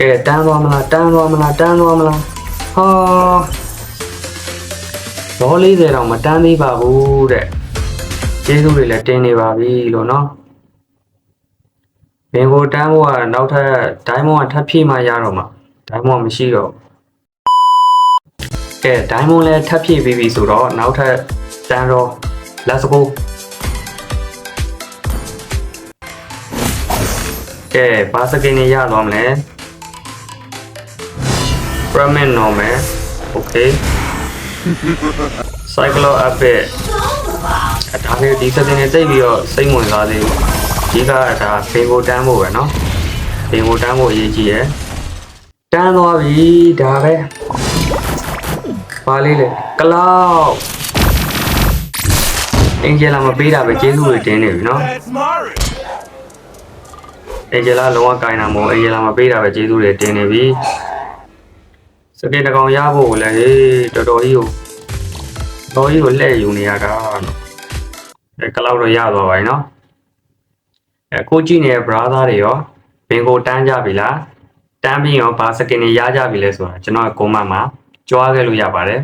ကဲတန်းသွားမလားတန်းသွားမလားဟာဘော40တောင်မတန်းသေးပါဘူးတဲ့ကျေးဇူးတွေလည်းတင်နေပါပြီလို့နော်ဘင်ကိုတန်းဖို့ကနောက်ထပ်ဒိုင်းမွန်ကထပ်ဖြည့်မှရတော့မှာဒိုင်းမွန်မရှိတော့ကဲဒိုင်းမွန်လည်းထပ်ဖြည့်ပြီးပြီဆိုတော့နောက်ထပ်တန်းတော့ let's go ကဲဘာစကင်နေရသွားမလဲ Ramen normal okay Cyclo epic ဒါမျိုးဒီစတင်နေသိပြီးတော့စိတ်ဝင်စားသေးဘူးဒီကဒါဘင်ကိုတန်းဖို့ပဲเนาะဘင်ကိုတန်းဖို့အရေးကြီးရယ်တန်းသွားပြီဒါပဲပါလေးလေကလောက်အင်ဂျယ်လာမပေးတာပဲကျေးဇူးတွေတင်းနေပြီเนาะအင်ဂျယ်လာလုံးဝကိုင်းတာမဟုတ်အင်ဂျယ်လာမပေးတာပဲကျေးဇူးတွေတင်းနေပြီစကင်တကောင်ရဖို့လည်းဟေးတော်တော်ကြီးကိုလှည့်ယူနေရတာနော်ကလောက်တော့ရသွားပါပြီနော်အခုကြည့်နေတဲ့ brother တွေရောဘင်ကိုတန်းကြပြီလားတန်းပြီးရောဘာစကင်တွေရကြပြီလဲဆိုတာကျွန်တော်က comment မှာကြွားခဲ့လို့ရပါတယ်